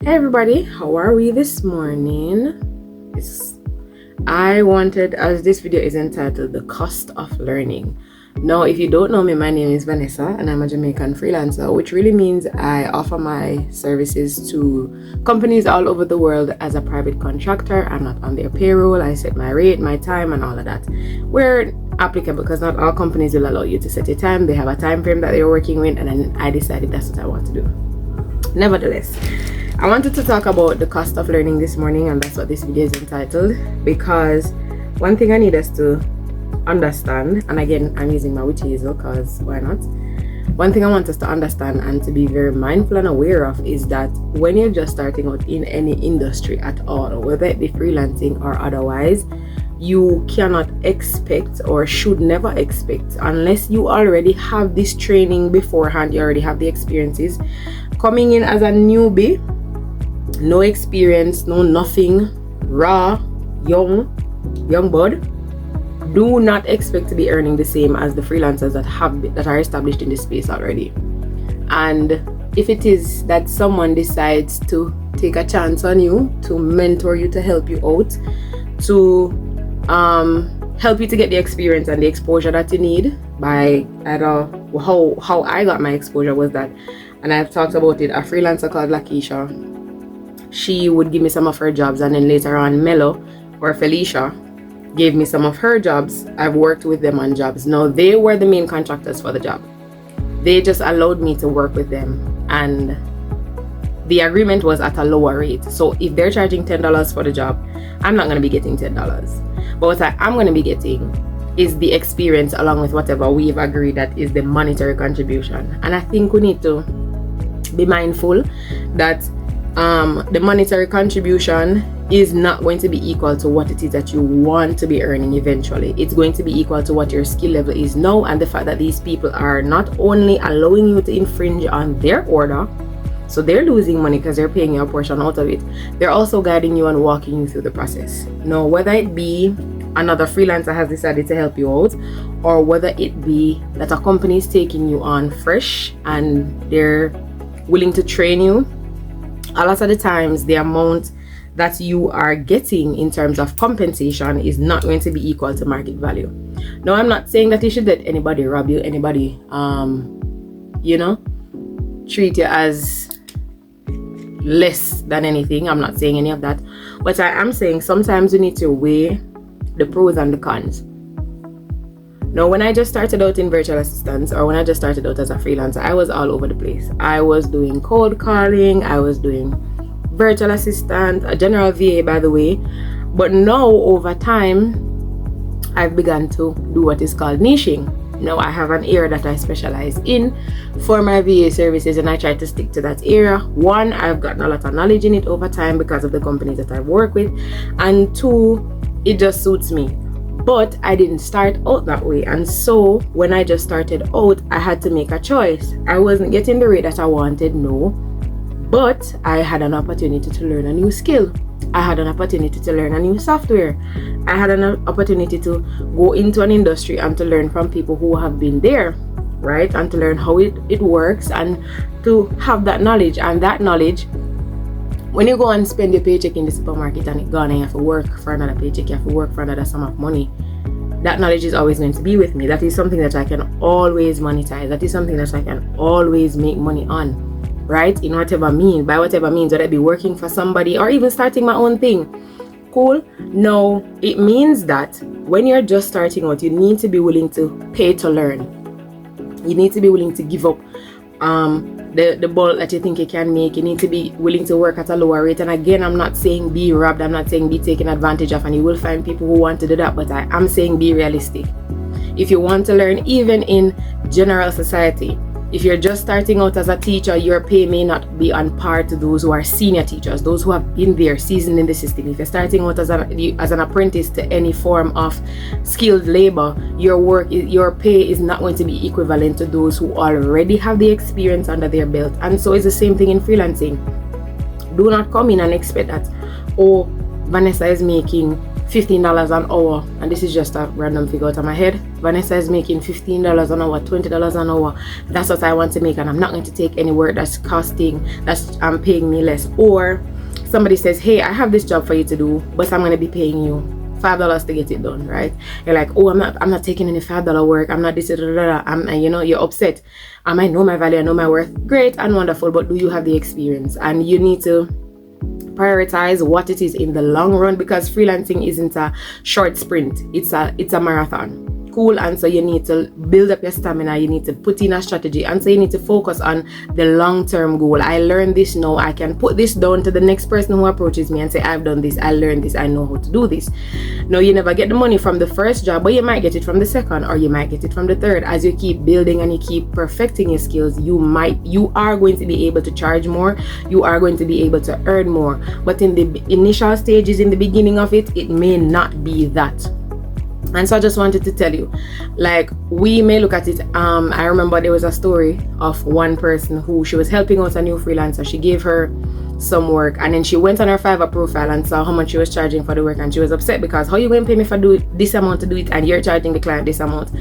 Hey everybody, how are we this morning? It's, I wanted, as this video is entitled The Cost of Learning. Now, if you don't know me, my name is Vanessa and I'm a Jamaican freelancer, which really means I offer my services to companies all over the world as a private contractor. I'm not on their payroll. I set my rate, my time, and all of that. Where applicable, because not all companies will allow you to set a time. They have a time frame that they're working with, and then I decided that's what I want to do. Nevertheless, I wanted to talk about the cost of learning this morning, and that's what this video is entitled, because one thing I need us to understand, and again, I'm using my witch hazel because why not? One thing I want us to understand and to be very mindful and aware of is that when you're just starting out in any industry at all, whether it be freelancing or otherwise, you cannot expect or should never expect, unless you already have this training beforehand, you already have the experiences, coming in as a newbie, no experience, no nothing, raw, young bud, do not expect to be earning the same as the freelancers that are established in this space already. And if it is that someone decides to take a chance on you, to mentor you, to help you out, to help you to get the experience and the exposure that you need, by how I got my exposure was that, and I've talked about it, a freelancer called Lakeisha, she would give me some of her jobs, and then later on Mello or Felicia gave me some of her jobs. I've worked with them on jobs. Now they were the main contractors for the job. They just allowed me to work with them, and the agreement was at a lower rate. So if they're charging $10 for the job, I'm not going to be getting $10. But what I am going to be getting is the experience, along with whatever we've agreed that is the monetary contribution. And I think we need to be mindful that the monetary contribution is not going to be equal to what it is that you want to be earning eventually. It's going to be equal to what your skill level is now, and the fact that these people are not only allowing you to infringe on their order, so they're losing money because they're paying you a portion out of it, they're also guiding you and walking you through the process. Now, whether it be another freelancer has decided to help you out, or whether it be that a company is taking you on fresh and they're willing to train you, a lot of the times the amount that you are getting in terms of compensation is not going to be equal to market value. Now, I'm not saying that you should let anybody rob you, anybody treat you as less than anything. I'm not saying any of that, but I am saying sometimes you need to weigh the pros and the cons. Now, when I just started out in virtual assistants, or when I just started out as a freelancer, I was all over the place. I was doing cold calling, I was doing virtual assistant, a general VA, by the way. But now, over time, I've begun to do what is called niching. Now, I have an area that I specialize in for my VA services, and I try to stick to that area. One, I've gotten a lot of knowledge in it over time because of the companies that I work with, and two, it just suits me. But I didn't start out that way, and so when I just started out, I had to make a choice. I wasn't getting the rate that I wanted, no, but I had an opportunity to learn a new skill. I had an opportunity to learn a new software. I had an opportunity to go into an industry and to learn from people who have been there, right? And to learn how it works, and to have that knowledge. And that knowledge, when you go and spend your paycheck in the supermarket and it's gone and you have to work for another paycheck, you have to work for another sum of money, that knowledge is always going to be with me. That is something that I can always monetize. That is something that I can always make money on, right? In whatever means, by whatever means, whether it be working for somebody or even starting my own thing. Cool? No, it means that when you're just starting out, you need to be willing to pay to learn. You need to be willing to give up the bulk that you think you can make. You need to be willing to work at a lower rate. And again, I'm not saying be robbed, I'm not saying be taken advantage of, and you will find people who want to do that, but I am saying be realistic. If you want to learn, even in general society, if you're just starting out as a teacher, your pay may not be on par to those who are senior teachers, those who have been there, seasoned in the system. If you're starting out as an apprentice to any form of skilled labor, your pay is not going to be equivalent to those who already have the experience under their belt. And so it's the same thing in freelancing. Do not come in and expect that, oh, Vanessa is making $15 an hour, and this is just a random figure out of my head. Vanessa is making $15 an hour, $20 an hour. That's what I want to make, and I'm not going to take any work that's paying me less. Or somebody says, hey, I have this job for you to do, but I'm going to be paying you $5 to get it done, right? You're like, oh, I'm not taking any $5 work. I'm not this, and you're upset. I might know my value, I know my worth. Great and wonderful, but do you have the experience? And you need to prioritize what it is in the long run, because freelancing isn't a short sprint. It's a marathon. Cool. And so you need to build up your stamina, you need to put in a strategy, and so you need to focus on the long-term goal. I learned this, now I can put this down to the next person who approaches me and say, I've done this, I learned this, I know how to do this. No, you never get the money from the first job, but you might get it from the second, or you might get it from the third. As you keep building and you keep perfecting your skills, you are going to be able to charge more, you are going to be able to earn more. But in the initial stages, in the beginning of it, it may not be that. And so I just wanted to tell you, like, we may look at it, I remember there was a story of one person who, she was helping out a new freelancer. She gave her some work, and then she went on her Fiverr profile and saw how much she was charging for the work, and she was upset because how you going to pay me for this amount to do it, and you're charging the client this amount.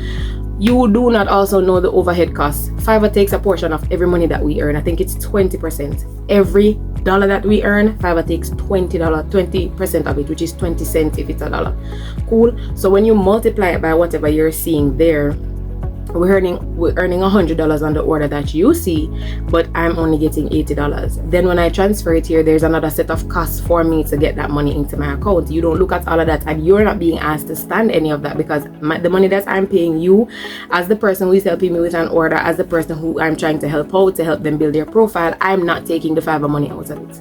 You do not also know the overhead costs. Fiverr takes a portion of every money that we earn. I think it's 20%. Every dollar that we earn, Fiverr takes $20 of it, which is 20 cents if it's a dollar. Cool. So when you multiply it by whatever you're seeing there, we're earning $100 on the order that you see, but I'm only getting $80. Then when I transfer it here, there's another set of costs for me to get that money into my account. You don't look at all of that, and you're not being asked to stand any of that, because the money that I'm paying you as the person who is helping me with an order, as the person who I'm trying to help out, to help them build their profile, I'm not taking the Fiverr money out of it.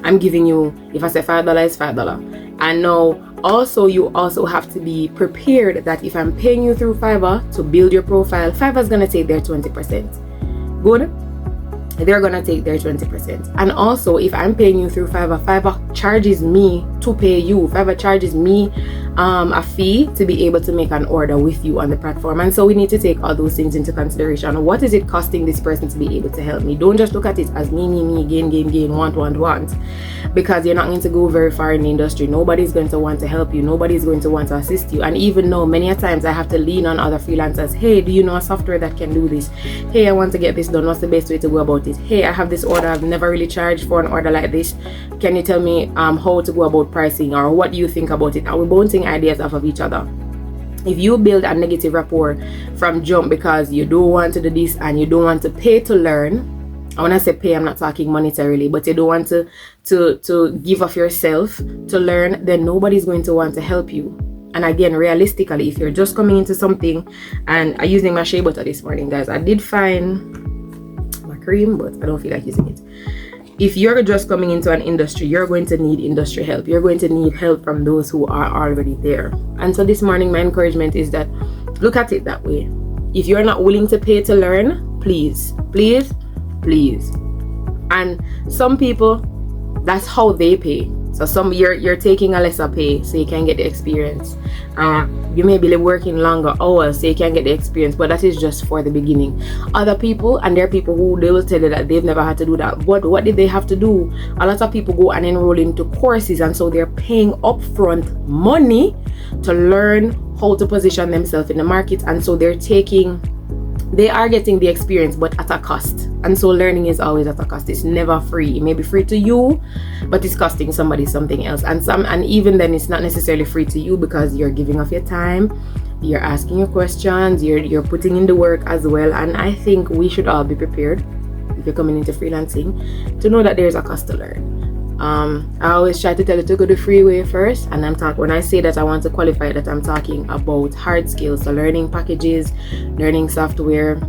I'm giving you, if I say $5, it's $5. And now also, you also have to be prepared that if I'm paying you through Fiverr to build your profile, Fiverr's gonna take their 20%. Good? They're gonna take their 20%. And also, if I'm paying you through Fiverr charges me to pay you. Fiverr charges me a fee to be able to make an order with you on the platform. And so we need to take all those things into consideration. What is it costing this person to be able to help me? Don't just look at it as me, gain, want. Because you're not going to go very far in the industry. Nobody's going to want to help you. Nobody's going to want to assist you. And even though many a times I have to lean on other freelancers. Hey, do you know a software that can do this? Hey, I want to get this done. What's the best way to go about it? Hey, I have this order. I've never really charged for an order like this. Can you tell me how to go about pricing, or what do you think about it? Are we bouncing ideas off of each other? If you build a negative rapport from jump because you don't want to do this and you don't want to pay to learn, and when I say pay, I'm not talking monetarily, but you don't want to give of yourself to learn, then nobody's going to want to help you. And again, realistically, if you're just coming into something, and I'm using my shea butter this morning, guys, I did find my cream, but I don't feel like using it. If you're just coming into an industry, you're going to need industry help. You're going to need help from those who are already there. And so this morning, my encouragement is that look at it that way. If you're not willing to pay to learn, please. And some people, that's how they pay. So some you're taking a lesser pay so you can get the experience. You may be working longer hours so you can get the experience, but that is just for the beginning. Other people, and there are people who they will tell you that they've never had to do that. But what did they have to do? A lot of people go and enroll into courses, and so they're paying upfront money to learn how to position themselves in the market, and so they are getting the experience, but at a cost. And so learning is always at a cost. It's never free. It may be free to you, but it's costing somebody something else. And even then, it's not necessarily free to you, because you're giving of your time, you're asking your questions, you're putting in the work as well. And I think we should all be prepared, if you're coming into freelancing, to know that there's a cost to learn. I always try to tell you to go the free way first, and when I say that, I want to qualify that I'm talking about hard skills, so learning packages, learning software.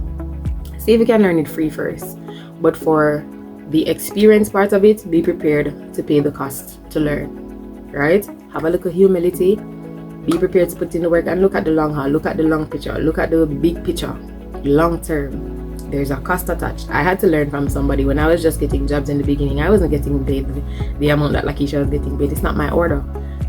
See if you can learn it free first, but for the experience part of it, be prepared to pay the cost to learn, right? Have a little humility, be prepared to put in the work, and look at the long haul, look at the long picture, look at the big picture, long term. There's a cost attached. I had to learn from somebody. When I was just getting jobs in the beginning, I wasn't getting paid the amount that Lakeisha was getting paid. It's not my order.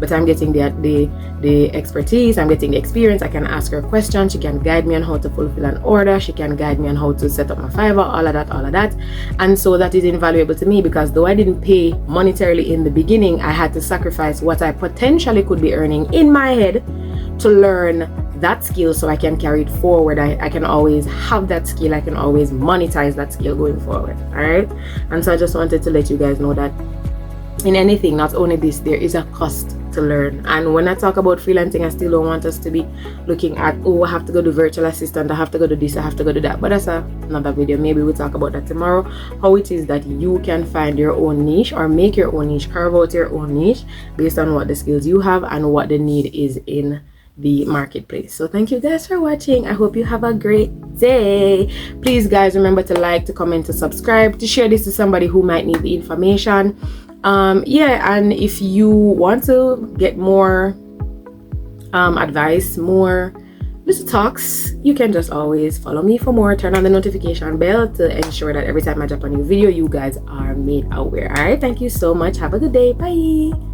but I'm getting the expertise, I'm getting the experience. I can ask her questions, she can guide me on how to fulfill an order, she can guide me on how to set up my Fiverr, all of that. And so that is invaluable to me, because though I didn't pay monetarily in the beginning, I had to sacrifice what I potentially could be earning in my head to learn that skill so I can carry it forward. I can always have that skill, I can always monetize that skill going forward. All right. And so I just wanted to let you guys know that in anything, not only this, there is a cost to learn. And when I talk about freelancing, I still don't want us to be looking at, oh, I have to go to virtual assistant, I have to go to this, I have to go to that. But that's another video. Maybe we'll talk about that tomorrow, how it is that you can find your own niche, or make your own niche, carve out your own niche based on what the skills you have and what the need is in the marketplace. So thank you guys for watching. I hope you have a great day. Please guys, remember to like, to comment, to subscribe, to share this to somebody who might need the information. Yeah, and if you want to get more advice, more little talks, you can just always follow me for more. Turn on the notification bell to ensure that every time I drop a new video, you guys are made aware. All right, thank you so much. Have a good day. Bye.